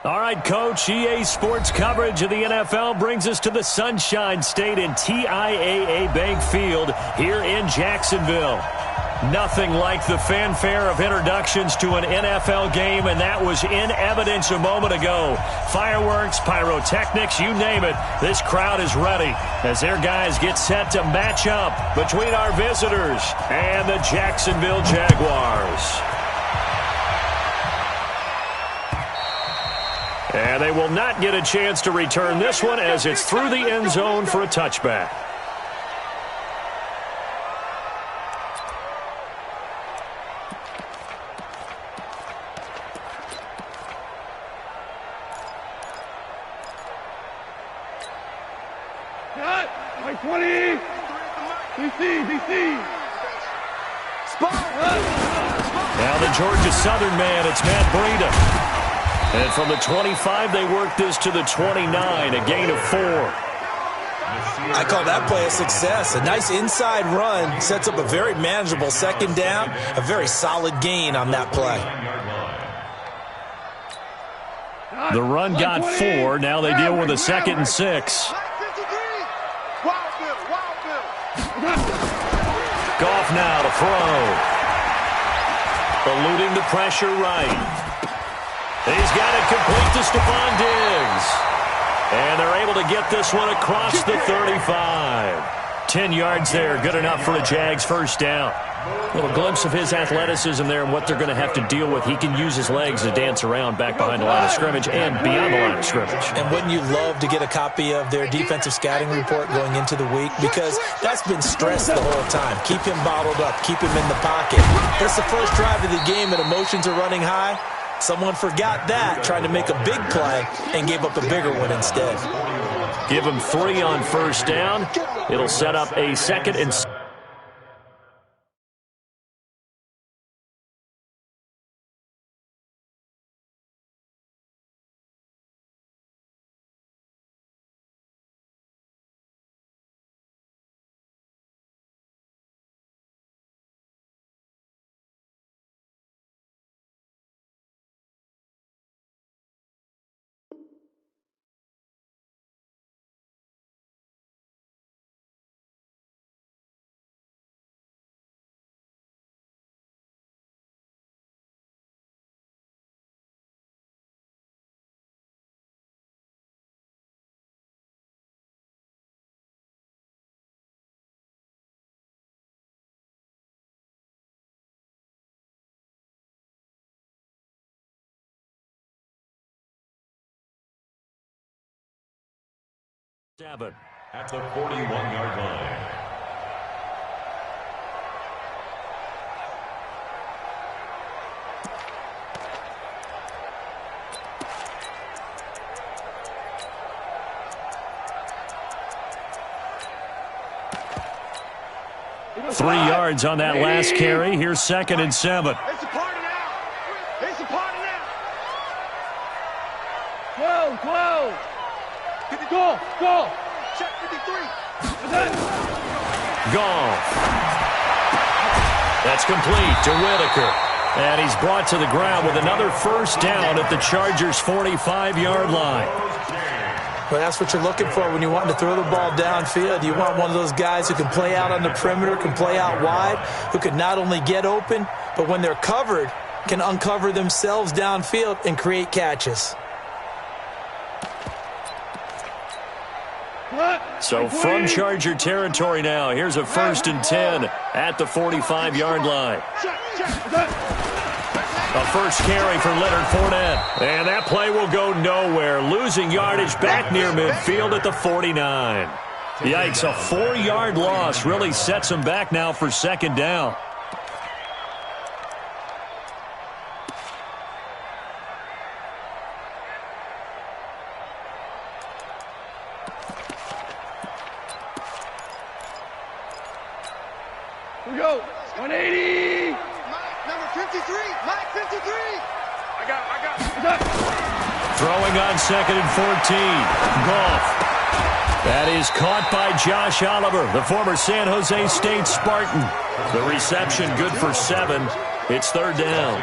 All right, Coach, EA Sports coverage of the NFL brings us to the Sunshine State in TIAA Bank Field here in Jacksonville. Nothing like the fanfare of introductions to an NFL game, and that was in evidence a moment ago. Fireworks, pyrotechnics, you name it, this crowd is ready as their guys get set to match up between our visitors and the Jacksonville Jaguars. And they will not get a chance to return this one as it's through the end zone for a touchback. Like 20. DC. Now the Georgia Southern man, it's Matt Breida. And from the 25, they work this to the 29, a gain of 4. I call that play a success. A nice inside run sets up a very manageable second down, a very solid gain on that play. The run got 4. Now they deal with a 2nd and 6. Goff now to throw. Eluding the pressure right. He's got it complete to Stephon Diggs. And they're able to get this one across the 35. 10 yards there, good enough for a Jags first down. A little glimpse of his athleticism there and what they're going to have to deal with. He can use his legs to dance around back behind the line of scrimmage and beyond the line of scrimmage. And wouldn't you love to get a copy of their defensive scouting report going into the week? Because that's been stressed the whole time. Keep him bottled up. Keep him in the pocket. It's the first drive of the game and emotions are running high. Someone forgot that, trying to make a big play, and gave up a bigger one instead. Give him 3 on first down. It'll set up a 2nd and 6. At the 41-yard line. Three yards on that last carry. Here's 2nd and 7. It's a party now. It's a party now. 12. Go. Check 53. Goff. That's complete to Whitaker. And he's brought to the ground with another first down at the Chargers' 45-yard line. Well, that's what you're looking for when you want to throw the ball downfield. You want one of those guys who can play out on the perimeter, can play out wide, who can not only get open, but when they're covered, can uncover themselves downfield and create catches. So from Charger territory now, here's a 1st and 10 at the 45-yard line. A first carry for Leonard Fournette. And that play will go nowhere. Losing yardage back near midfield at the 49. Yikes, a 4-yard loss really sets him back now for 2nd down. Here we go. 180. Number 53. Mike 53. I got. Throwing on 2nd and 14. Goff. That is caught by Josh Oliver, the former San Jose State Spartan. The reception good for 7. It's third down.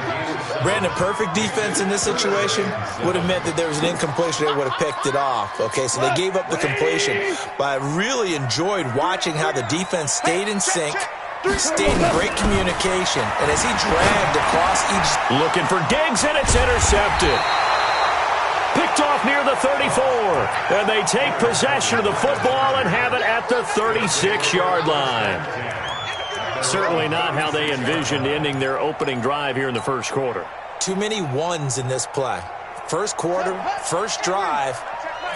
Brandon, perfect defense in this situation would have meant that there was an incompletion. They would have picked it off. Okay, so they gave up the completion. But I really enjoyed watching how the defense stayed in sync, stayed in great communication, and as he dragged across each... Looking for Diggs, and it's intercepted. Picked off near the 34, and they take possession of the football and have it at the 36-yard line. Certainly not how they envisioned ending their opening drive here in the first quarter. Too many ones in this play. First quarter, first drive,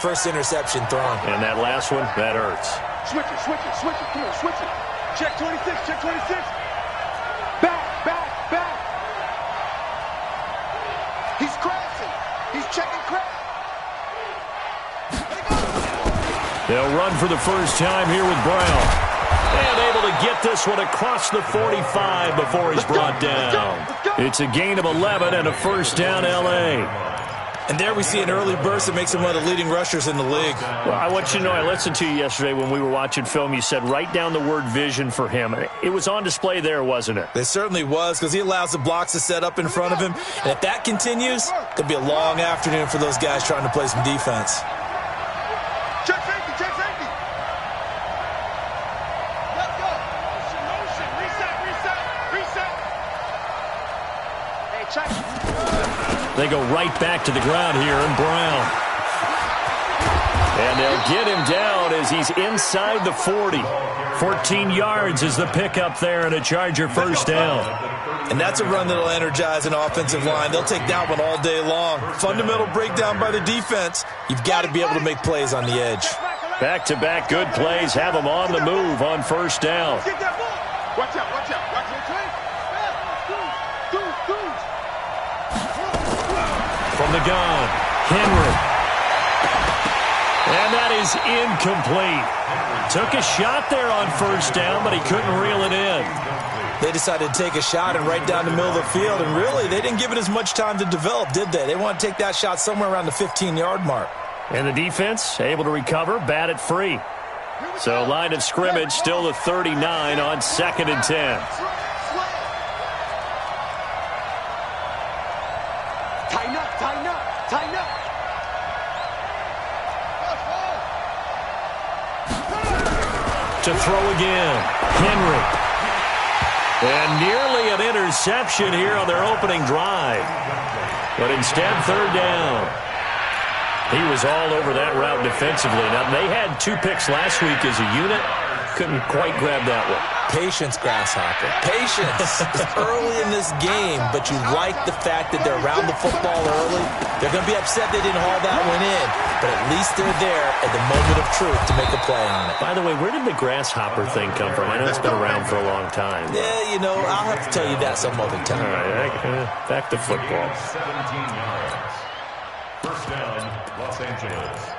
first interception thrown. And that last one, that hurts. Switch it, switch it, switch it. Come on, switch it. Check 26, check 26. Back, back, back. He's crashing. He's checking crash. They'll run for the first time here with Brown. And able to get this one across the 45 before he's brought down. It's a gain of 11 and a first down, L.A. And there we see an early burst that makes him one of the leading rushers in the league. Well, I want you to know, I listened to you yesterday when we were watching film. You said write down the word vision for him. It was on display there, wasn't it? It certainly was, because he allows the blocks to set up in front of him. And if that continues, it'll be a long afternoon for those guys trying to play some defense. Check safety, check safety. Let's go. Motion, reset, reset, reset. Hey, check. They go right back to the ground here, and Brown. And they'll get him down as he's inside the 40. 14 yards is the pickup there, and a Charger first down. And that's a run that'll energize an offensive line. They'll take that one all day long. Fundamental breakdown by the defense. You've got to be able to make plays on the edge. Back-to-back good plays have them on the move on first down. Get that ball. Watch out, watch out, watch out. From the gun, Henry. And that is incomplete. Took a shot there on first down, but he couldn't reel it in. They decided to take a shot and right down the middle of the field, and really, they didn't give it as much time to develop, did they? They want to take that shot somewhere around the 15-yard mark. And the defense able to recover, bat it free. So line of scrimmage still the 39 on 2nd and 10. Tighten up, tighten up, tighten up. To throw again, Henry. And nearly an interception here on their opening drive. But instead, third down. He was all over that route defensively. Now, they had 2 picks last week as a unit. Couldn't quite grab that one. Patience, Grasshopper. Patience. It's early in this game, but you like the fact that they're around the football early. They're going to be upset they didn't haul that one in, but at least they're there at the moment of truth to make a play on it. By the way, where did the grasshopper thing come from? I know it's been around for a long time. Yeah, you know, I'll have to tell you that some other time. All right, back to football. 17 yards. First down, Los Angeles.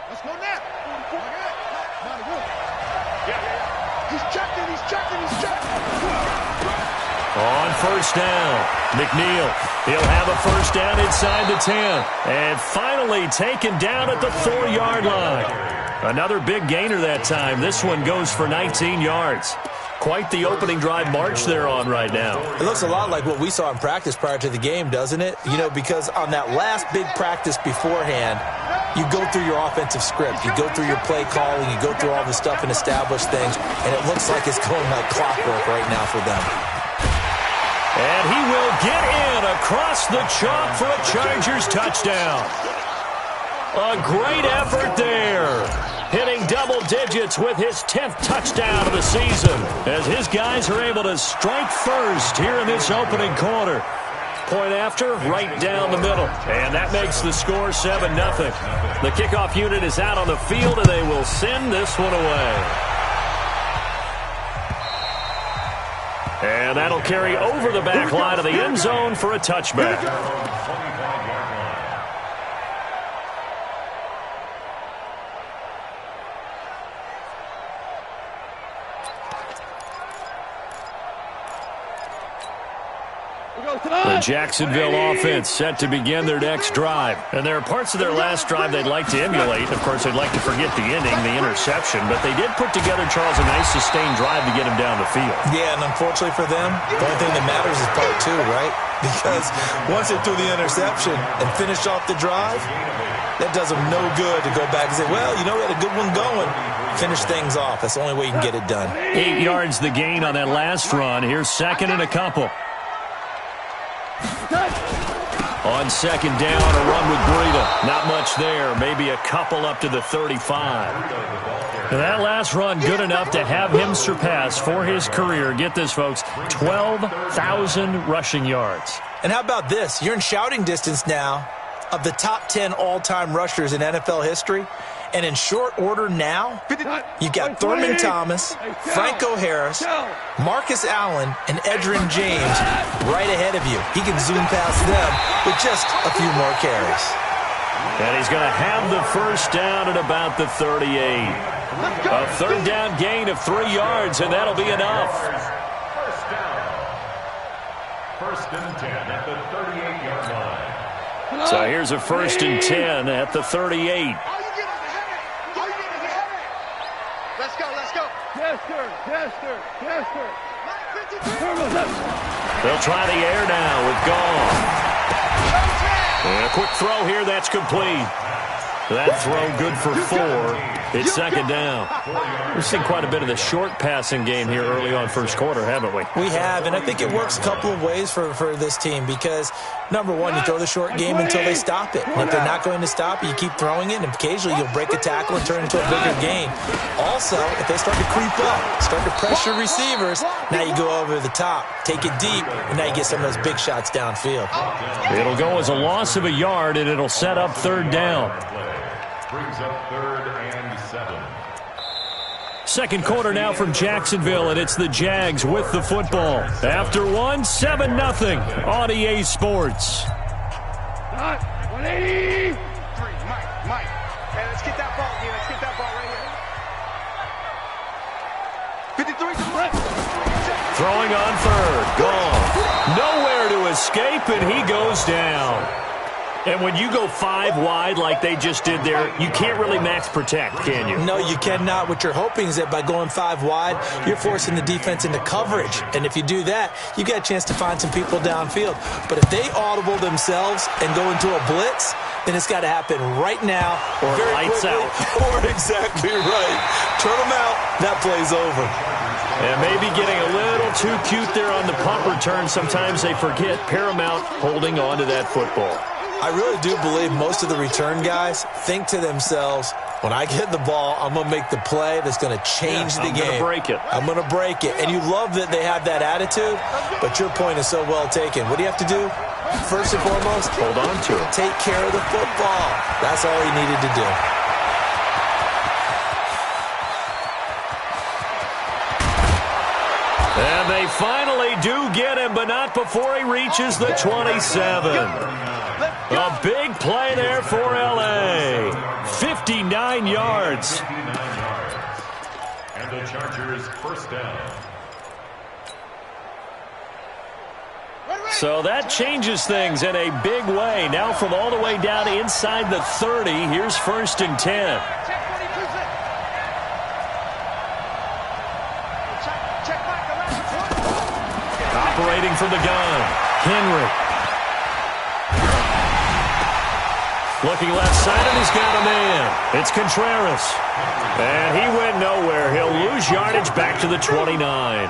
Let's go now. He's checking, he's checking, he's checking. On first down, McNeil. He'll have a first down inside the 10. And finally taken down at the 4-yard line. Another big gainer that time. This one goes for 19 yards. Quite the opening drive march they're on right now. It looks a lot like what we saw in practice prior to the game, doesn't it? You know, because on that last big practice beforehand, you go through your offensive script. You go through your play calling. You go through all the stuff and establish things. And it looks like it's going like clockwork right now for them. And he will get in across the chalk for a Chargers touchdown. A great effort there. Hitting double digits with his 10th touchdown of the season as his guys are able to strike first here in this opening quarter. Point after, right down the middle. And that makes the score 7-0. The kickoff unit is out on the field, and they will send this one away. And that'll carry over the back line of the end zone for a touchback. The Jacksonville offense set to begin their next drive. And there are parts of their last drive they'd like to emulate. Of course, they'd like to forget the ending, the interception. But they did put together, Charles, a nice sustained drive to get him down the field. Yeah, and unfortunately for them, the only thing that matters is part two, right? Because once they threw the interception and finished off the drive, that does them no good to go back and say, well, you know, we had a good one going. Finish things off. That's the only way you can get it done. 8 yards the gain on that last run. Here's second and a couple. On second down, a run with Breida. Not much there. Maybe a couple up to the 35. And that last run good enough to have him surpass for his career, get this, folks, 12,000 rushing yards. And how about this? You're in shouting distance now of the top 10 all-time rushers in NFL history. And in short order now, you've got Thurman Thomas, Franco Harris, Marcus Allen, and Edgerrin James right ahead of you. He can zoom past them with just a few more carries. And he's going to have the first down at about the 38. A third down gain of 3 yards, and that'll be enough. First and 10 at the 38-yard line. So here's a first and 10 at the 38. Let's go, let's go. Yes, sir. Yes, sir. Yes, sir. They'll try the air now with Gall. And a quick throw here, that's complete. That throw good for 4. It's second down. We've seen quite a bit of the short passing game here early on first quarter, haven't we? We have, and I think it works a couple of ways for this team because, number one, you throw the short game until they stop it. And if they're not going to stop it, you keep throwing it, and occasionally you'll break a tackle and turn it into a bigger gain. Also, if they start to creep up, start to pressure receivers, now you go over the top, take it deep, and now you get some of those big shots downfield. It'll go as a loss of a yard, and it'll set up third down. Brings up 3rd and 7. Second quarter now from Jacksonville, and it's the Jags with the football. After one, 7-0 on EA Sports. 180. Mike. Hey, let's get that ball here. Let's get that ball right here. 53. Throwing on third. Gone. Nowhere to escape, and he goes down. And when you go 5 wide like they just did there, you can't really max protect, can you? No, you cannot. What you're hoping is that by going 5 wide, you're forcing the defense into coverage. And if you do that, you get a chance to find some people downfield. But if they audible themselves and go into a blitz, then it's got to happen right now. Or lights out. Or exactly right. Turn them out. That play's over. And maybe getting a little too cute there on the punt return. Sometimes they forget Paramount holding on to that football. I really do believe most of the return guys think to themselves, when I get the ball, I'm going to make the play that's going to change the game. I'm going to break it. I'm going to break it. And you love that they have that attitude, but your point is so well taken. What do you have to do? First and foremost, hold on to it. Take care of the football. That's all he needed to do. And they finally do get him, but not before he reaches the 27. A big play there for L.A. 59 yards. And the Chargers first down. So that changes things in a big way. Now from all the way down inside the 30, here's first and 10. Operating from the gun, Henry. Looking left side, and he's got a man. It's Contreras. And he went nowhere. He'll lose yardage back to the 29.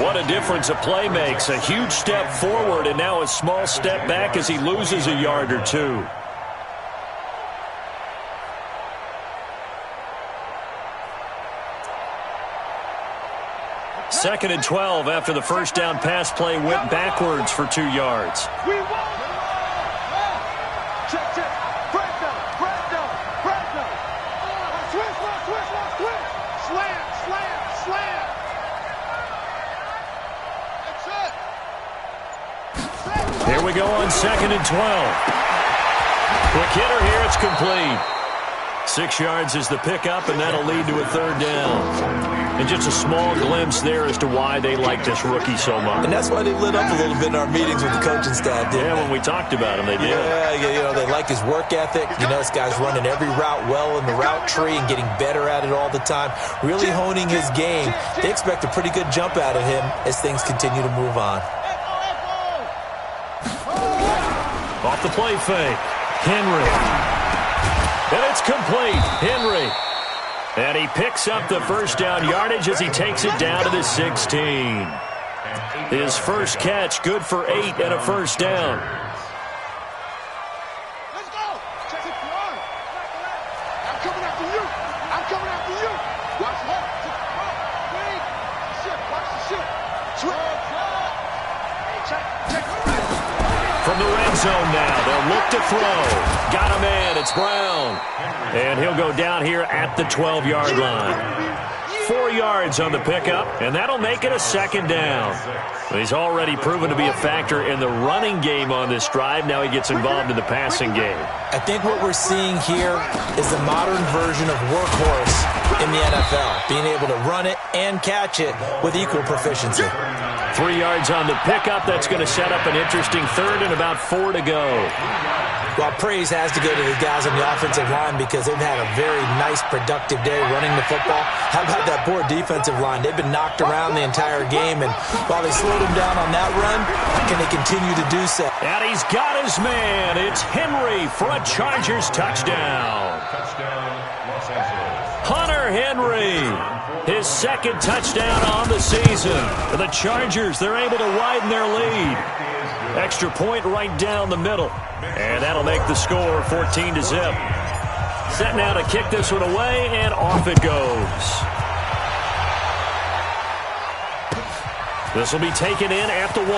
What a difference a play makes. A huge step forward, and now a small step back as he loses a yard or two. Second and 12 after the first down pass play went backwards for 2 yards. Check. Here we go on second and 12. Quick hitter here, it's complete. 6 yards is the pickup, and that'll lead to a third down. And just a small glimpse there as to why they like this rookie so much. And that's why they lit up a little bit in our meetings with the coaching staff, didn't they? When we talked about him, they did. Yeah, they like his work ethic. This guy's running every route well in the route tree and getting better at it all the time, really honing his game. They expect a pretty good jump out of him as things continue to move on. Off the play fake, Henry. And it's complete. Henry. And he picks up the first down yardage as he takes it down to the 16. His first catch, good for 8 and a first down. Let's go. Check it for one. I'm coming after you. I'm coming after you. Watch the shit. Watch the shit. Check. From the red zone now, they'll look to throw. Got him in. It's Brown. And he'll go down here at the 12-yard line. 4 yards on the pickup, and that'll make it a second down. He's already proven to be a factor in the running game on this drive. Now he gets involved in the passing game. I think what we're seeing here is the modern version of workhorse in the NFL, being able to run it and catch it with equal proficiency. 3 yards on the pickup. That's going to set up an interesting third and about 4 to go. Well, praise has to go to the guys on the offensive line because they've had a very nice, productive day running the football. How about that poor defensive line? They've been knocked around the entire game, and while they slowed him down on that run, how can they continue to do so? And he's got his man. It's Henry for a Chargers touchdown. Hunter Henry, his second touchdown on the season. For the Chargers, they're able to widen their lead. Extra point right down the middle. And that'll make the score 14 to zip. Set now to kick this one away, and off it goes. This will be taken in at the 1.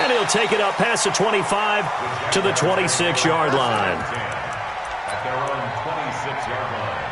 And he'll take it up past the 25 to the 26-yard line. At their own 26-yard line.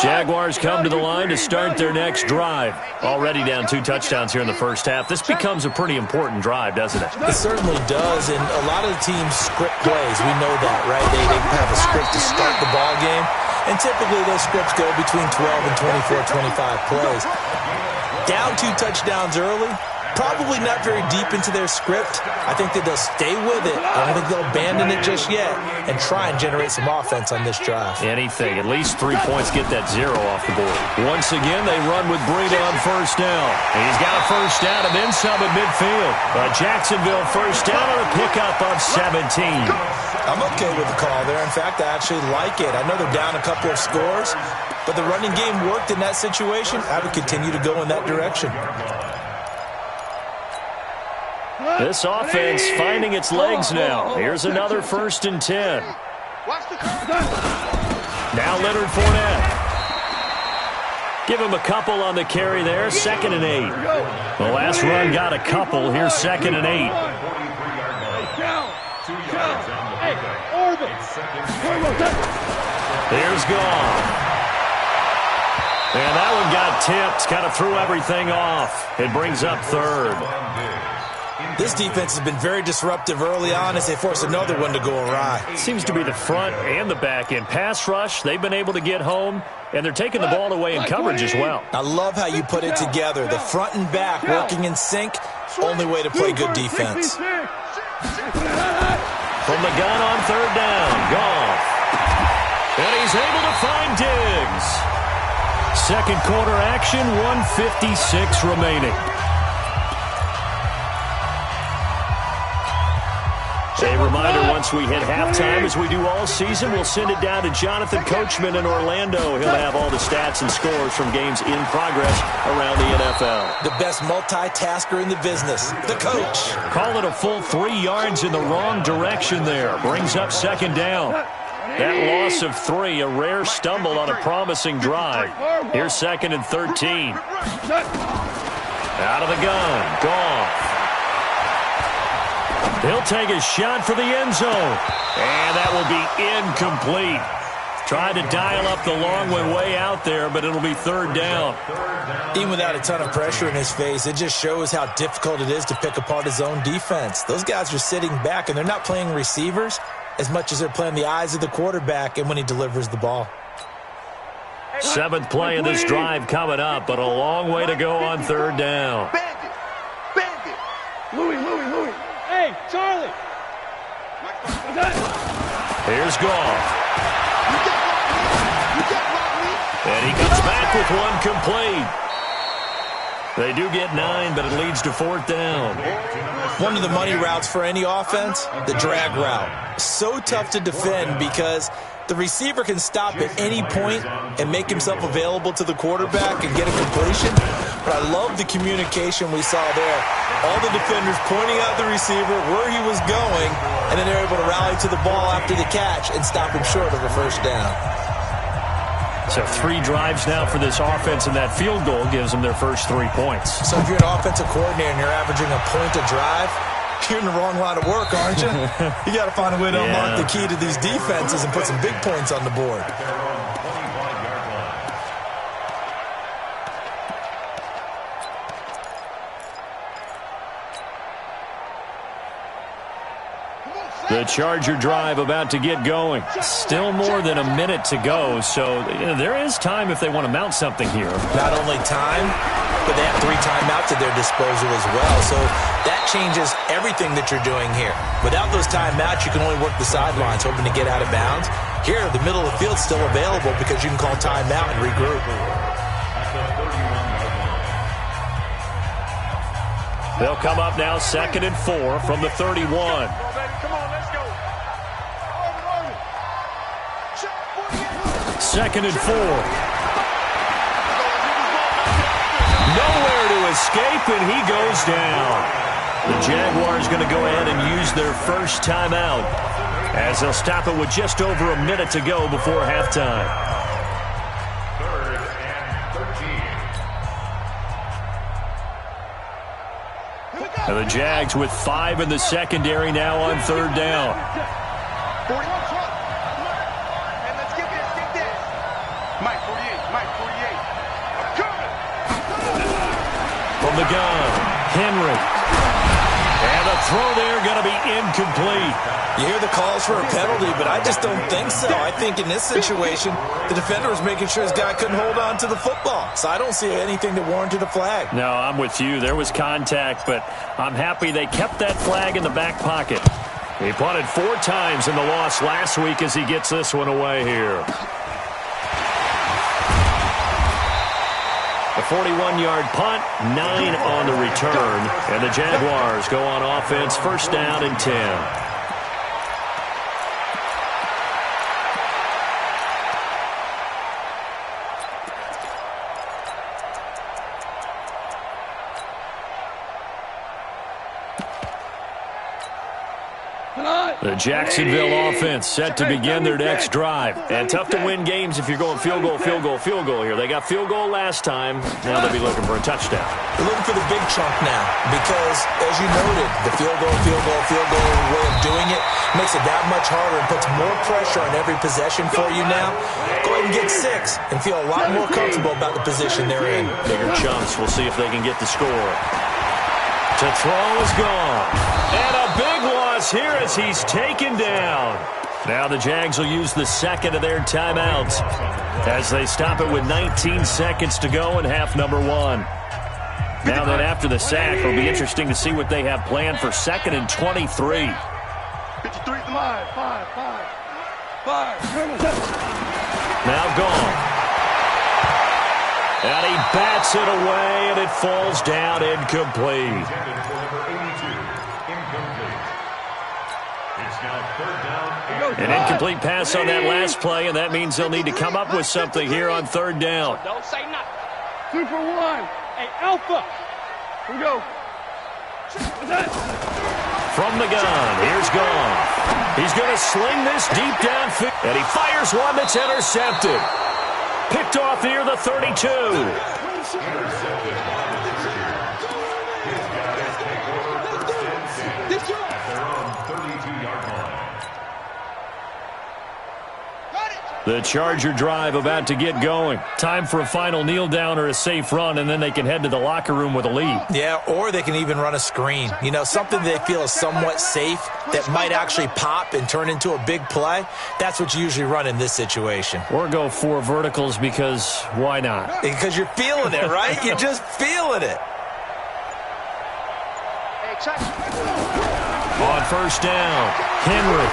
Jaguars come to the line to start their next drive. Already down 2 touchdowns here in the first half. This becomes a pretty important drive, doesn't it? It certainly does, and a lot of the teams script plays. We know that, right? They have a script to start the ball game, and typically those scripts go between 12 and 24, 25 plays. Down 2 touchdowns early, probably not very deep into their script. I think that they'll stay with it. I don't think they'll abandon it just yet and try and generate some offense on this drive. Anything. At least 3 points get that 0 off the board. Once again, they run with Breida on first down. He's got a first down and then some at midfield. A Jacksonville first down on a pickup of 17. I'm okay with the call there. In fact, I actually like it. I know they're down a couple of scores, but the running game worked in that situation. I would continue to go in that direction. This offense finding its legs now. Here's another 1st and 10. Now Leonard Fournette. Give him a couple on the carry there. 2nd and 8. The last run got a couple. Here's 2nd and 8. Here's gone. And that one got tipped. Kind of threw everything off. It brings up 3rd. This defense has been very disruptive early on as they force another one to go awry. It seems to be the front and the back end. Pass rush, they've been able to get home, and they're taking the ball away in coverage as well. I love how you put it together. The front and back working in sync, only way to play good defense. From the gun on 3rd down, Goff. And he's able to find Diggs. Second quarter action, 1:56 remaining. A reminder, once we hit halftime, as we do all season, we'll send it down to Jonathan Coachman in Orlando. He'll have all the stats and scores from games in progress around the NFL. The best multitasker in the business, the coach. Call it a full 3 yards in the wrong direction there. Brings up 2nd down. That loss of 3, a rare stumble on a promising drive. Here's 2nd and 13. Out of the gun, Goff. He'll take a shot for the end zone. And that will be incomplete. Tried to dial up the long one way out there, but it'll be third down. Even without a ton of pressure in his face, it just shows how difficult it is to pick apart his own defense. Those guys are sitting back, and they're not playing receivers as much as they're playing the eyes of the quarterback and when he delivers the ball. Seventh play of this drive coming up, but a long way to go on third down. Bandit. Bandit. Louis. Hey, Charlie. Here's Goff. You got me. And he comes back with one complete. They do get 9, but it leads to fourth down. One of the money routes for any offense, the drag route. So tough to defend because the receiver can stop at any point and make himself available to the quarterback and get a completion. But I love the communication we saw there. All the defenders pointing out the receiver, where he was going, and then they're able to rally to the ball after the catch and stop him short of a first down. So 3 drives now for this offense, and that field goal gives them their first 3 points. So if you're an offensive coordinator and you're averaging a point a drive, you're in the wrong line of work, aren't you? You got to find a way to unlock the key to these defenses and put some big points on the board. The Charger drive about to get going. Still more than a minute to go, so there is time if they want to mount something here. Not only time, but they have 3 timeouts at their disposal as well, so that changes everything that you're doing here. Without those timeouts, you can only work the sidelines, hoping to get out of bounds. Here, the middle of the field's still available because you can call timeout and regroup. They'll come up now 2nd and 4 from the 31. Second and 4. Nowhere to escape, and he goes down. The Jaguars going to go ahead and use their first timeout as they'll stop it with just over a minute to go before halftime. 3rd and 13. And the Jags with 5 in the secondary now on third down. 40. Mike 48. I'm coming. From the gun, Henry. And the throw there going to be incomplete. You hear the calls for a penalty, but I just don't think so. I think in this situation, the defender was making sure his guy couldn't hold on to the football. So I don't see anything that warranted a flag. No, I'm with you. There was contact, but I'm happy they kept that flag in the back pocket. He punted 4 times in the loss last week as he gets this one away here. A 41-yard punt, 9 on the return, and the Jaguars go on offense, first down and 10. The Jacksonville offense set to begin their next drive. And tough to win games if you're going field goal here. They got field goal last time. Now they'll be looking for a touchdown. They're looking for the big chunk now because, as you noted, the field goal way of doing it makes it that much harder and puts more pressure on every possession for you now. Go ahead and get 6 and feel a lot more comfortable about the position they're in. Bigger chunks. We'll see if they can get the score. To throw is gone. And a big loss here as he's taken down. Now the Jags will use the second of their timeouts as they stop it with 19 seconds to go in half number 1. Now then after the sack, it'll be interesting to see what they have planned for 2nd and 23. 53, 5. Now gone. And he bats it away, and it falls down incomplete. An incomplete pass on that last play, and that means they'll need to come up with something here on third down. Don't say nothing. 2 for 1. Hey, Alpha. Here we go. From the gun, here's Goff. He's going to sling this deep downfield, and he fires one that's intercepted. Picked off near the 32. The Charger drive about to get going. Time for a final kneel down or a safe run, and then they can head to the locker room with a lead. Yeah, or they can even run a screen. You know, something they feel is somewhat safe that might actually pop and turn into a big play. That's what you usually run in this situation. Or go 4 verticals because why not? Because you're feeling it, right? You're just feeling it. On first down, Henry.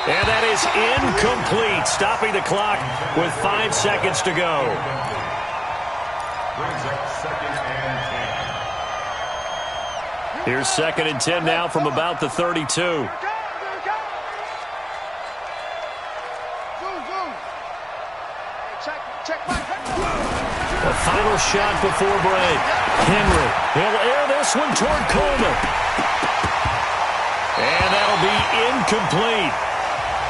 And that is incomplete, stopping the clock with 5 seconds to go. Brings up 2nd and 10. Here's 2nd and 10 now from about the 32. The final shot before break. Henry, he'll air this one toward Coleman. And that'll be incomplete.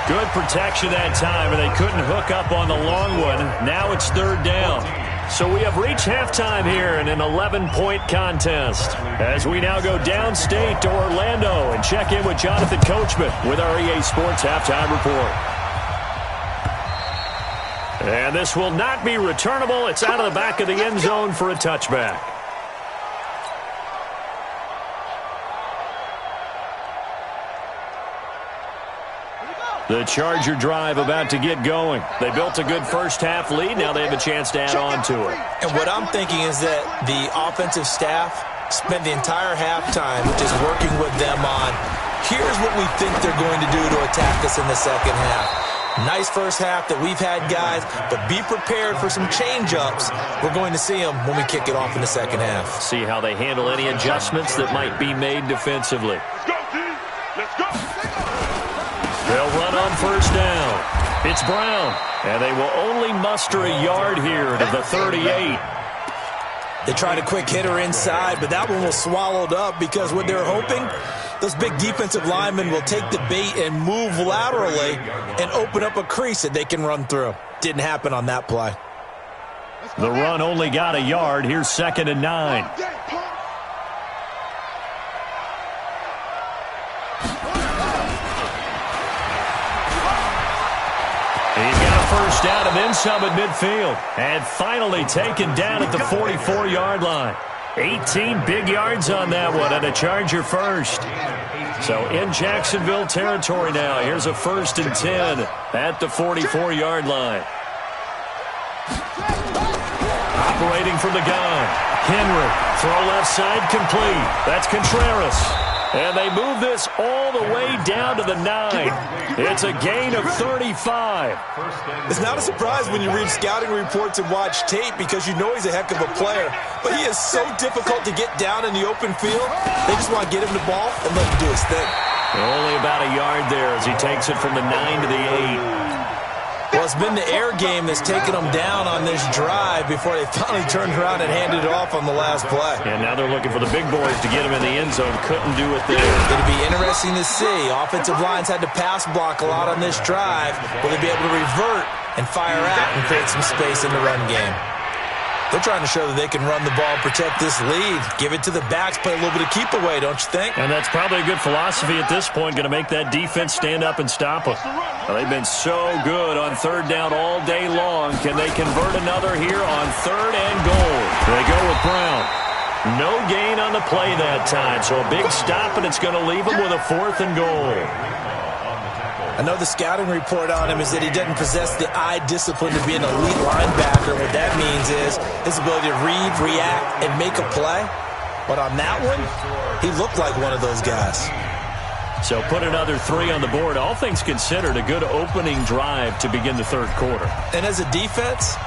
Good protection that time, and they couldn't hook up on the long one. Now it's 3rd down. So we have reached halftime here in an 11-point contest. As we now go downstate to Orlando and check in with Jonathan Coachman with our EA Sports Halftime Report. And this will not be returnable. It's out of the back of the end zone for a touchback. The Charger drive about to get going. They built a good first-half lead. Now they have a chance to add on to it. And what I'm thinking is that the offensive staff spent the entire halftime just working with them on, here's what we think they're going to do to attack us in the second half. Nice first half that we've had, guys, but be prepared for some change-ups. We're going to see them when we kick it off in the second half. See how they handle any adjustments that might be made defensively. Let's go, D. Let's go. They'll run on first down. It's Brown, and they will only muster a yard here to the 38. They tried a quick hitter inside, but that one was swallowed up because what they're hoping, those big defensive linemen will take the bait and move laterally and open up a crease that they can run through. Didn't happen on that play. The run only got a yard. Here's 2nd and 9. He's got a first down and then some at midfield. And finally taken down at the 44-yard line. 18 big yards on that one and a Charger first. So in Jacksonville territory now. Here's a 1st and 10 at the 44-yard line. Operating from the gun. Henry, throw left side complete. That's Contreras. And they move this all the way down to the 9. It's a gain of 35. It's not a surprise when you read scouting reports and watch tape because you know he's a heck of a player. But he is so difficult to get down in the open field. They just want to get him the ball and let him do his thing. Only about a yard there as he takes it from the 9 to the 8. Well, it's been the air game that's taken them down on this drive before they finally turned around and handed it off on the last play. And now they're looking for the big boys to get him in the end zone. Couldn't do it there. It'll be interesting to see. Offensive lines had to pass block a lot on this drive. Will they be able to revert and fire out and create some space in the run game? They're trying to show that they can run the ball and protect this lead. Give it to the backs, play a little bit of keep away, don't you think? And that's probably a good philosophy at this point, going to make that defense stand up and stop them. Well, they've been so good on 3rd down all day long. Can they convert another here on 3rd and goal? They go with Brown. No gain on the play that time, so a big stop, and it's going to leave them with a 4th and goal. I know the scouting report on him is that he doesn't possess the eye discipline to be an elite linebacker. What that means is his ability to read, react, and make a play. But on that one, he looked like one of those guys. So put another 3 on the board. All things considered, a good opening drive to begin the 3rd quarter. And as a defense,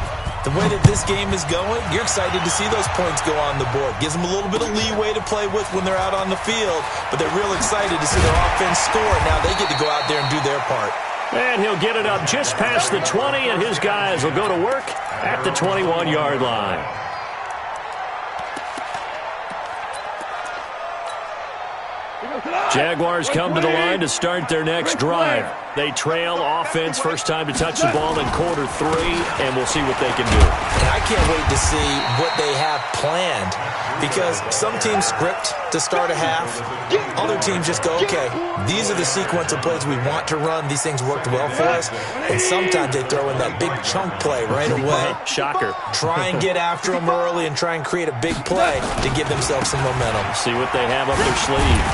the way that this game is going, you're excited to see those points go on the board. Gives them a little bit of leeway to play with when they're out on the field, but they're real excited to see their offense score. Now they get to go out there and do their part. And he'll get it up just past the 20, and his guys will go to work at the 21-yard line. Jaguars come to the line to start their next drive. They trail offense, first time to touch the ball in quarter 3, and we'll see what they can do. And I can't wait to see what they have planned, because some teams script to start a half. Other teams just go, okay, these are the sequence of plays we want to run. These things worked well for us. And sometimes they throw in that big chunk play right away. Shocker. Try and get after them early and try and create a big play to give themselves some momentum. See what they have up their sleeve.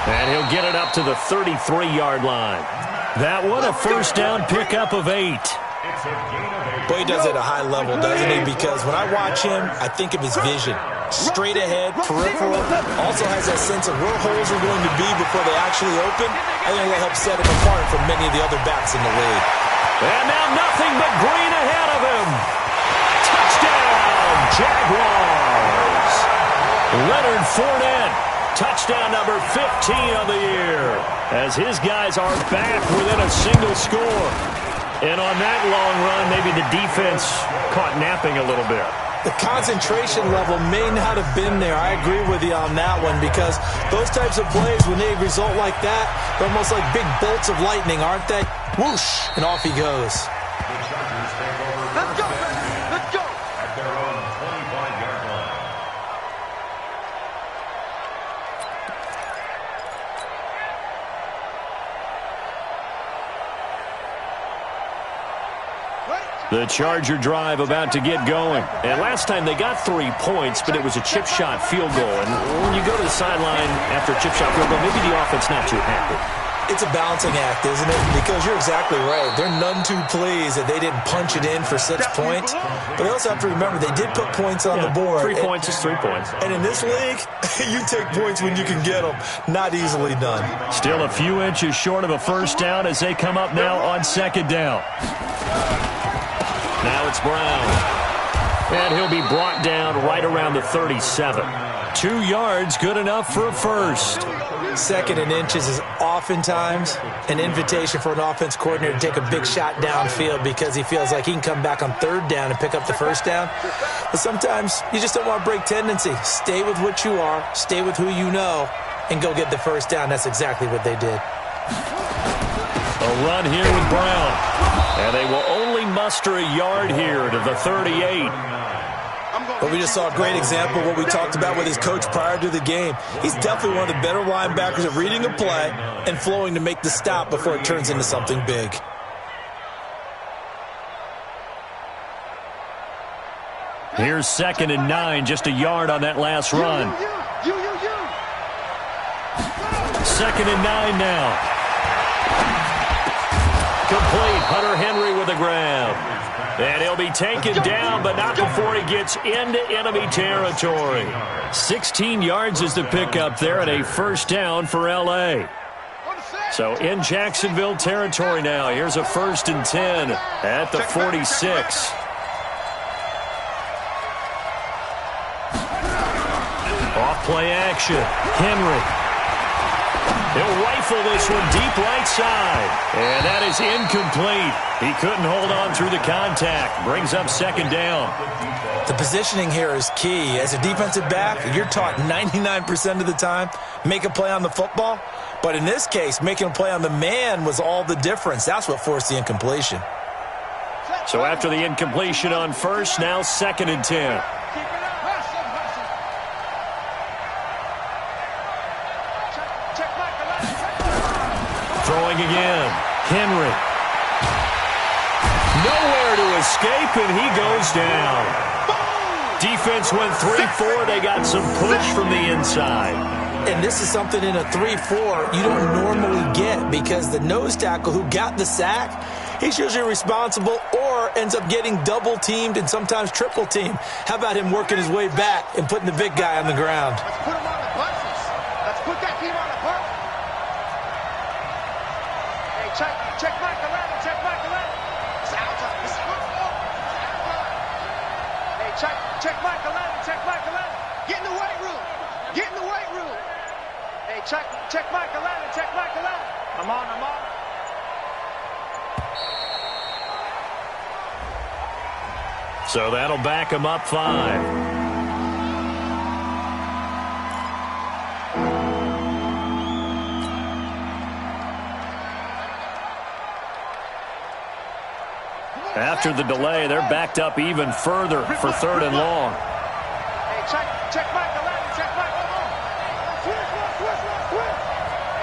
And he'll get it up to the 33-yard line. That one, a first down pickup of 8. Boy, he does it at a high level, doesn't he? Because when I watch him, I think of his vision. Straight ahead, peripheral, also has that sense of where holes are going to be before they actually open. I think that helps set him apart from many of the other backs in the league. And now nothing but green ahead of him. Touchdown, Jaguars. Leonard Fournette. Touchdown number 15 of the year, as his guys are back within a single score. And on that long run, maybe the defense caught napping a little bit. The concentration level may not have been there. I agree with you on that one, because those types of plays, when they result like that, they're almost like big bolts of lightning, aren't they? Whoosh, and off he goes. Let's go, let's go. At their own 25-yard line. The Charger drive about to get going. And last time they got 3 points, but it was a chip shot field goal. And when you go to the sideline after a chip shot field goal, maybe the offense not too happy. It's a balancing act, isn't it? Because you're exactly right. They're none too pleased that they didn't punch it in for 6 points. But they also have to remember they did put points on the board. 3 points is 3 points. And in this league, you take points when you can get them. Not easily done. Still a few inches short of a first down as they come up now on second down. Now it's Brown. And he'll be brought down right around the 37. 2 yards, good enough for a first. Second and inches is oftentimes an invitation for an offense coordinator to take a big shot downfield because he feels like he can come back on third down and pick up the first down. But sometimes you just don't want to break tendency. Stay with what you are, stay with who you know, and go get the first down. That's exactly what they did. A run here with Brown. And they will only muster a yard here to the 38. But we just saw a great example of what we talked about with his coach prior to the game. He's definitely one of the better linebackers at reading a play and flowing to make the stop before it turns into something big. Here's 2nd and 9, just a yard on that last run. 2nd and 9 now. Complete. Hunter Henry with a grab. And he'll be taken down, but not before he gets into enemy territory. 16 yards is the pickup there, and a first down for L.A. So in Jacksonville territory now. Here's a 1st and 10 at the 46. Off play action. Henry. He'll rifle this one deep right side. And that is incomplete. He couldn't hold on through the contact. Brings up 2nd down. The positioning here is key. As a defensive back, you're taught 99% of the time, make a play on the football. But in this case, making a play on the man was all the difference. That's what forced the incompletion. So after the incompletion on first, now 2nd and 10. Throwing again. Henry. Nowhere to escape, and he goes down. Defense went 3-4. They got some push from the inside. And this is something in a 3-4 you don't normally get, because the nose tackle who got the sack, he's usually responsible or ends up getting double-teamed and sometimes triple-teamed. How about him working his way back and putting the big guy on the ground? Let's put him on the buses. Let's put that team on the bus. Hey, check Mike 11. Check Mike 11. It's outside. This is football. Hey, check Mike 11. Check Mike 11. Get in the weight room. Get in the weight room. Hey, check Mike 11. Check Mike 11. I'm on. So that'll back him up 5. After the delay, they're backed up even further for 3rd and long. Hey, check Mike 11, check Mike 11.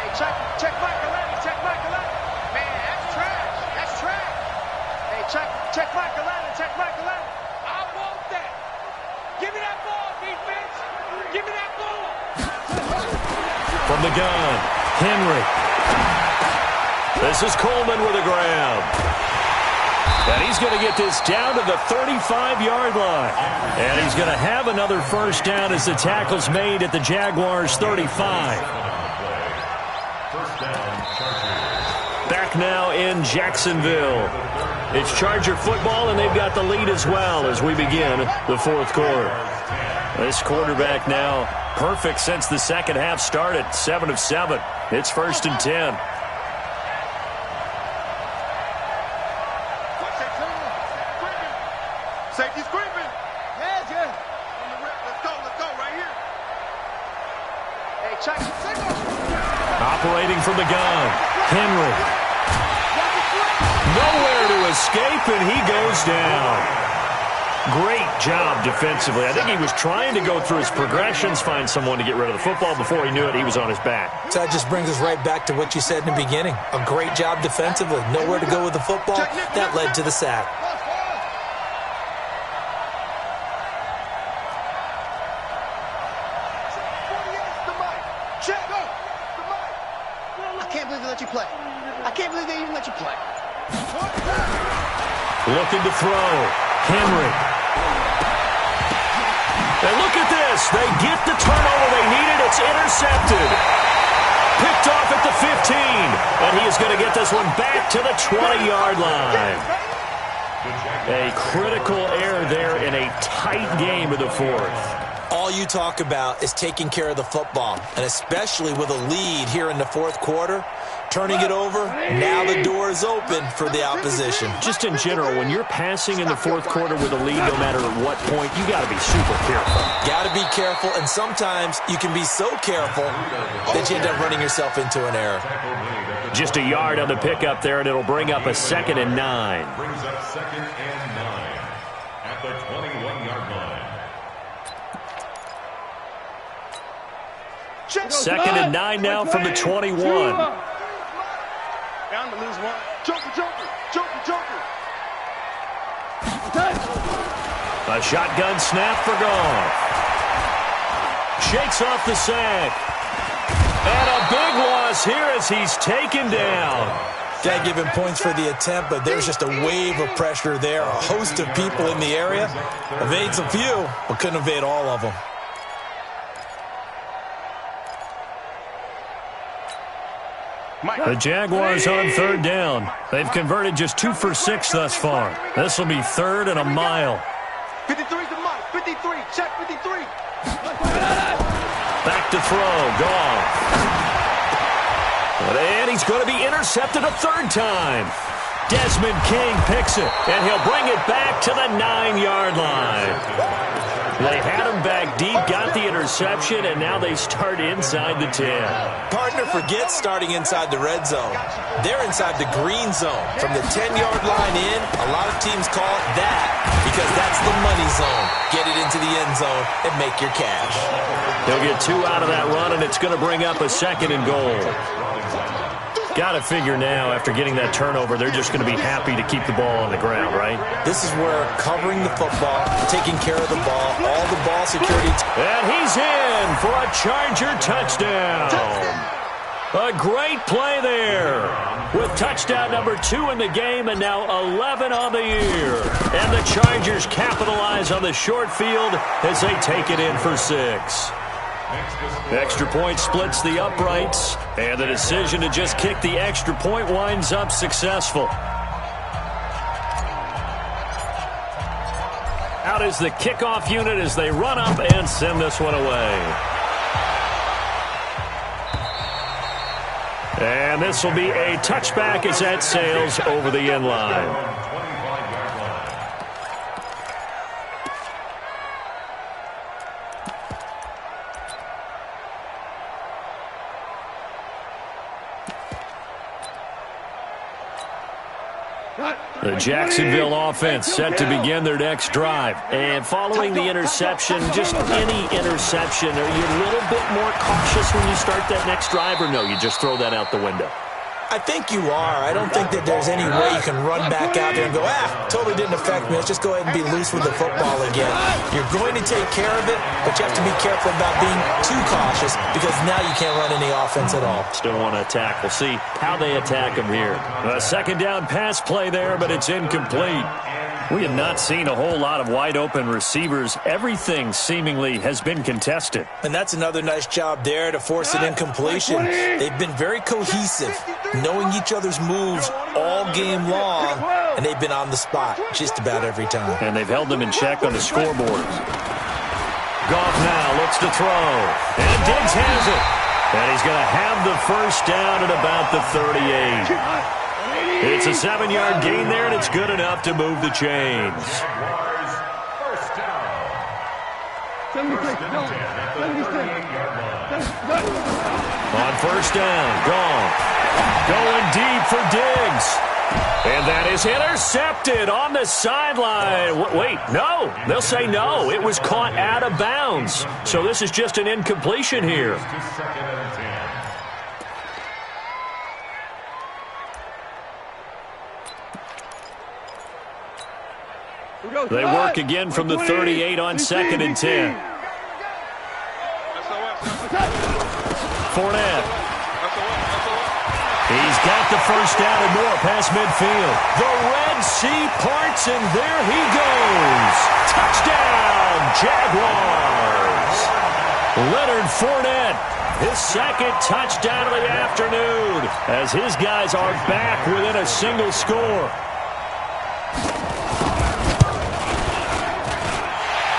Hey, check Mike 11, check Mike 11. Man, that's trash. That's trash. Hey, check Mike 11, check Mike 11. I want that. Give me that ball, defense. Give me that ball. From the gun, Henry. This is Coleman with a grab. And he's going to get this down to the 35-yard line. And he's going to have another first down as the tackle's made at the Jaguars' 35. Back now in Jacksonville. It's Charger football, and they've got the lead as well as we begin the 4th quarter. This quarterback now perfect since the second half started. 7 of 7. It's 1st and 10. Safety screaming. Yeah. Let's go right here. Hey, check. Operating from the gun, Henry. Nowhere to escape, and he goes down. Great job defensively. I think he was trying to go through his progressions, find someone to get rid of the football. Before he knew it, he was on his back. So that just brings us right back to what you said in the beginning. A great job defensively. Nowhere to go with the football. That led to the sack. I can't believe they let you play. I can't believe they even let you play. Looking to throw. Henry. And look at this. They get the turnover they needed. It's intercepted. Picked off at the 15. And he is going to get this one back to the 20-yard line. A critical error there in a tight game of the 4th. All you talk about is taking care of the football, and especially with a lead here in the 4th quarter, turning it over, now the door is open for the opposition. Just in general, when you're passing in the 4th quarter with a lead, no matter at what point, you got to be super careful. Got to be careful, and sometimes you can be so careful that you end up running yourself into an error. Just a yard on the pickup there, and it'll bring up a 2nd and 9. Brings up 2nd and 9 at the 21-yard line. 2nd and 9 now from the 21. Down to lose one. Joker. A shotgun snap for Goff. Shakes off the sack. And a big loss here as he's taken down. Got to give him points for the attempt, but there's just a wave of pressure there. A host of people in the area. Evades a few, but couldn't evade all of them. The Jaguars on 3rd down. They've converted just 2 for 6 thus far. This will be 3rd and a mile. 53's the Mike. 53. Check 53. Back to throw. Goff. And he's going to be intercepted a 3rd time. Desmond King picks it, and he'll bring it back to the 9-yard line. They had him back deep, got the interception, and now they start inside the 10. Partner forgets starting inside the red zone. They're inside the green zone. From the 10-yard line in, a lot of teams call it that because that's the money zone. Get it into the end zone and make your cash. He'll get 2 out of that run, and it's going to bring up a 2nd and goal. Got to figure now, after getting that turnover, they're just going to be happy to keep the ball on the ground, right? This is where covering the football, taking care of the ball, all the ball security. And he's in for a Charger touchdown. A great play there. With touchdown number 2 in the game and now 11 on the year. And the Chargers capitalize on the short field as they take it in for 6. Extra point splits the uprights, and the decision to just kick the extra point winds up successful. Out is the kickoff unit as they run up and send this one away. And this will be a touchback as that sails over the end line. The Jacksonville offense set to begin their next drive. And following the interception, just any interception, are you a little bit more cautious when you start that next drive, or no, you just throw that out the window? I think you are. I don't think that there's any way you can run back out there and go, totally didn't affect me. Let's just go ahead and be loose with the football again. You're going to take care of it, but you have to be careful about being too cautious because now you can't run any offense at all. Still want to attack. We'll see how they attack them here. A second down pass play there, but it's incomplete. We have not seen a whole lot of wide-open receivers. Everything seemingly has been contested. And that's another nice job there to force an incompletion. They've been very cohesive, knowing each other's moves all game long, and they've been on the spot just about every time. And they've held them in check on the scoreboard. Goff now looks to throw, and Diggs has it. And he's going to have the first down at about the 38. It's a 7-yard gain there, and it's good enough to move the chains. On first down, Goff going deep for Diggs. And that is intercepted on the sideline. Wait, no. They'll say no. It was caught out of bounds. So this is just an incompletion here. They work again from the 38 on 2nd and 10. Fournette. He's got the first down and more past midfield. The Red Sea parts, and there he goes. Touchdown, Jaguars. Leonard Fournette, his second touchdown of the afternoon, as his guys are back within a single score.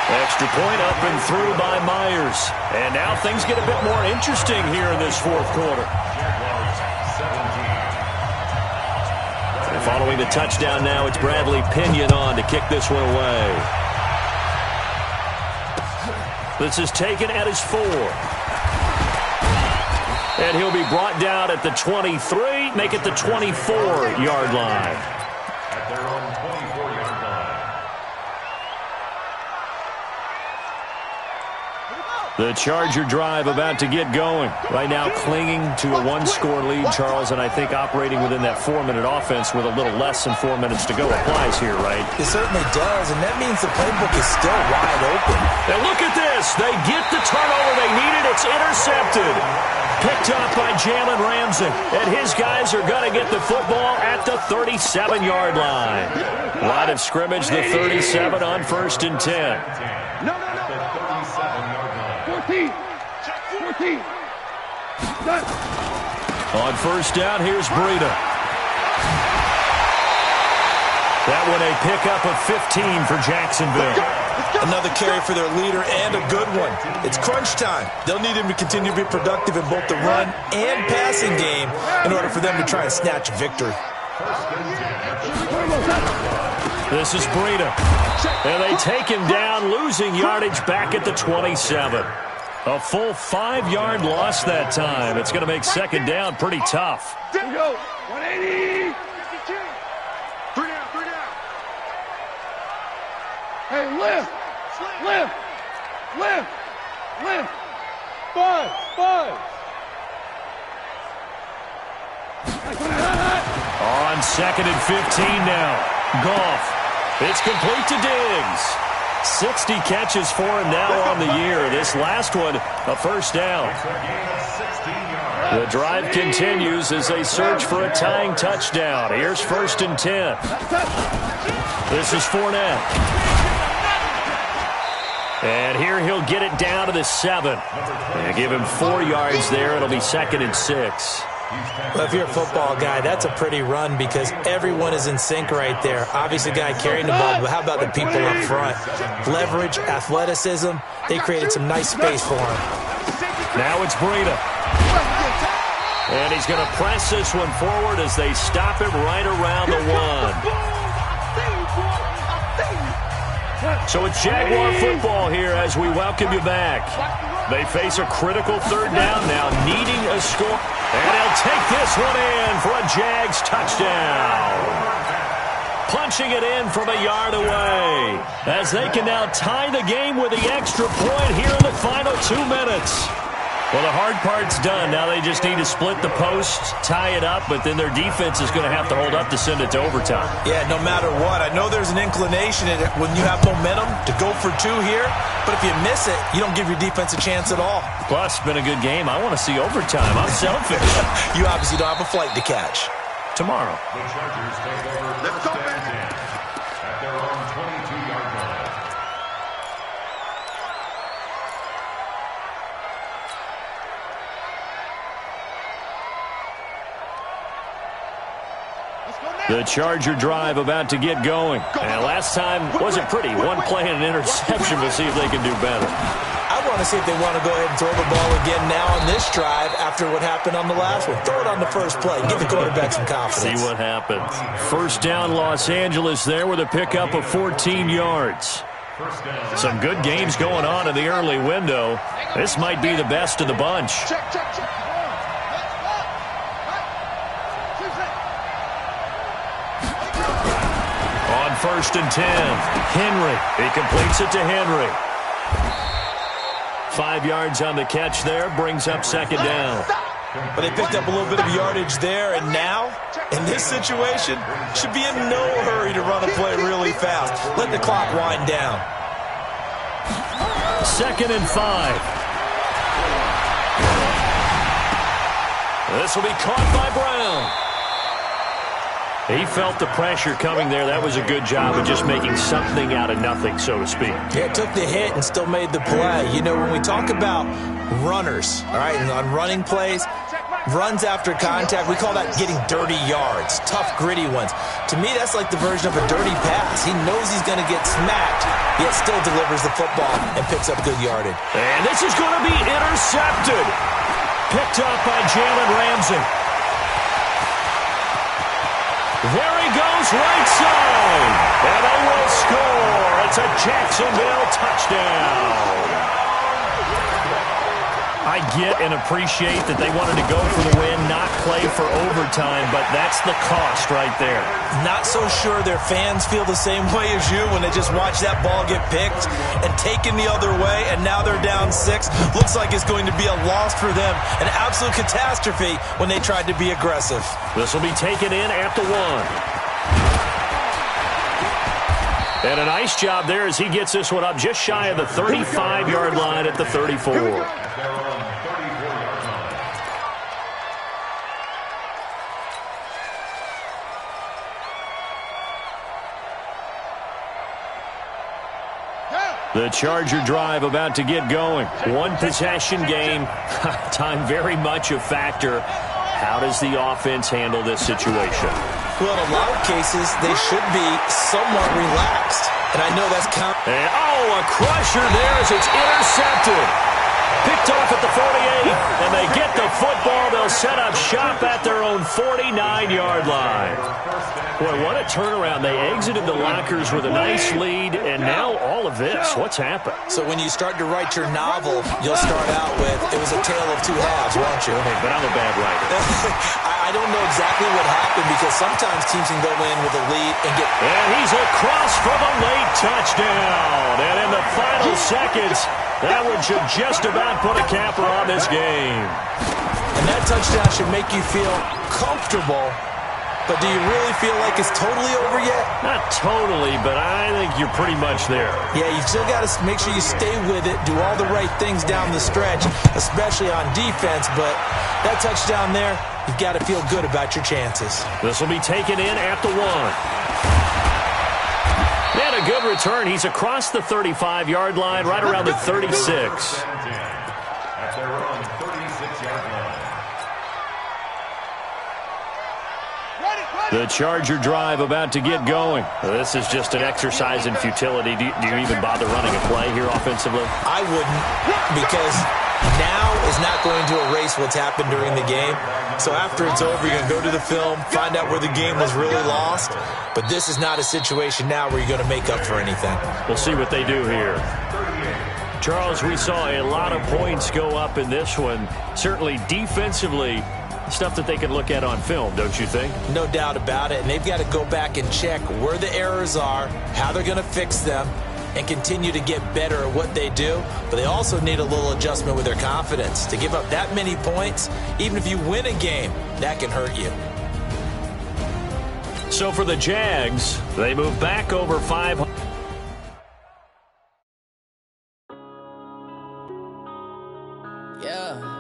Extra point up and through by Myers. And now things get a bit more interesting here in this fourth quarter. And following the touchdown now, it's Bradley Pinion on to kick this one away. This is taken at his 4. And he'll be brought down at the 23, make it the 24-yard line. At their own 24-yard line. The Charger drive about to get going. Right now clinging to a 1-score lead, Charles, and I think operating within that 4-minute offense with a little less than 4 minutes to go applies here, right? It certainly does, and that means the playbook is still wide open. And look at this. They get the turnover they needed. It's intercepted. Picked up by Jalen Ramsey. And his guys are going to get the football at the 37-yard line. Line of scrimmage, the 37 on 1st and 10. No. 14. On first down, here's Breida. That one a pickup of 15 for Jacksonville. Another carry for their leader and a good one. It's crunch time. They'll need him to continue to be productive in both the run and passing game in order for them to try and snatch a victory. This is Breida. And they take him down, losing yardage back at the 27. A full 5-yard loss that time. It's going to make second down pretty tough. There we go. 180. 3 down. Hey, lift. Buzz. On 2nd and 15 now. Goff. It's complete to Diggs. 60 catches for him now on the year. This last one, a first down. The drive continues as they search for a tying touchdown. Here's 1st and 10. This is Fournette. And here he'll get it down to the 7. And give him 4 yards there. It'll be 2nd and 6. Well, if you're a football guy, that's a pretty run because everyone is in sync right there. Obviously, the guy carrying the ball, but how about the people up front? Leverage, athleticism, they created some nice space for him. Now it's Breida. And he's going to press this one forward as they stop it right around the 1. So it's Jaguar football here as we welcome you back. They face a critical 3rd down now, needing a score. And he'll take this one in for a Jags touchdown. punching it in from a yard away. As they can now tie the game with the extra point here in the final 2 minutes. Well, the hard part's done. Now they just need to split the post, tie it up, but then their defense is going to have to hold up to send it to overtime. Yeah, no matter what. I know there's an inclination in it when you have momentum to go for 2 here, but if you miss it, you don't give your defense a chance at all. Plus, it's been a good game. I want to see overtime. I'm selfish. You obviously don't have a flight to catch. Tomorrow. The Chargers take over first and 10 at their own 22-yard line. The Charger drive about to get going. And last time wasn't pretty. One play and an interception. We'll see if they can do better. I want to see if they want to go ahead and throw the ball again now on this drive after what happened on the last one. Throw it on the first play. Give the quarterback some confidence. See what happens. First down, Los Angeles there with a pickup of 14 yards. Some good games going on in the early window. This might be the best of the bunch. Check, check, check. On first and 10, Henry. He completes it to Henry. 5 yards on the catch there, brings up second down. But they picked up a little bit of yardage there, and now, in this situation, should be in no hurry to run a play really fast. Let the clock wind down. Second and 5. This will be caught by Brown. He felt the pressure coming there. That was a good job of just making something out of nothing, so to speak. Yeah, took the hit and still made the play. You know, when we talk about runners, all right, and on running plays, runs after contact, we call that getting dirty yards, tough, gritty ones. To me, that's like the version of a dirty pass. He knows he's going to get smacked, yet still delivers the football and picks up good yardage. And this is going to be intercepted. Picked up by Jalen Ramsey. There he goes, right side. And they will score. It's a Jacksonville touchdown. I get and appreciate that they wanted to go for the win, not play for overtime, but that's the cost right there. Not so sure their fans feel the same way as you when they just watch that ball get picked and taken the other way, and now they're down 6. Looks like it's going to be a loss for them, an absolute catastrophe when they tried to be aggressive. This will be taken in at the 1. And a nice job there as he gets this one up just shy of the 35-yard line at the 34. The Charger drive about to get going. One possession game. Time very much a factor. How does the offense handle this situation? Well, in a lot of cases, they should be somewhat relaxed. And I know that's and, a crusher there as it's intercepted. Picked off at the 48, and they get the football. They'll set up shop at their own 49-yard line. Boy, what a turnaround. They exited the lockers with a nice lead, and now all of this. What's happened? So when you start to write your novel, you'll start out with, it was a tale of 2 halves, won't you? Hey, but I'm a bad writer. I don't know exactly what happened because sometimes teams can go in with a lead and get... And he's across for the late touchdown. And in the final seconds, that one should just about put a capper on this game. And that touchdown should make you feel comfortable. But do you really feel like it's totally over yet? Not totally, but I think you're pretty much there. Yeah, you still got to make sure you stay with it, do all the right things down the stretch, especially on defense. But that touchdown there, you've got to feel good about your chances. This will be taken in at the 1. And a good return. He's across the 35-yard line, right around the 36. At their own 36-yard line. The Charger drive about to get going. This is just an exercise in futility. Do you even bother running a play here offensively? I wouldn't, because now is not going to erase what's happened during the game. So after it's over, you're going to go to the film, find out where the game was really lost. But this is not a situation now where you're going to make up for anything. We'll see what they do here. Charles, we saw a lot of points go up in this one. Certainly defensively, Stuff that they can look at on film, don't you think? No doubt about it. And they've got to go back and check where the errors are, how they're going to fix them, and continue to get better at what they do. But they also need a little adjustment with their confidence. To give up that many points, even if you win a game, that can hurt you. So for the Jags, they move back over 500. Yeah.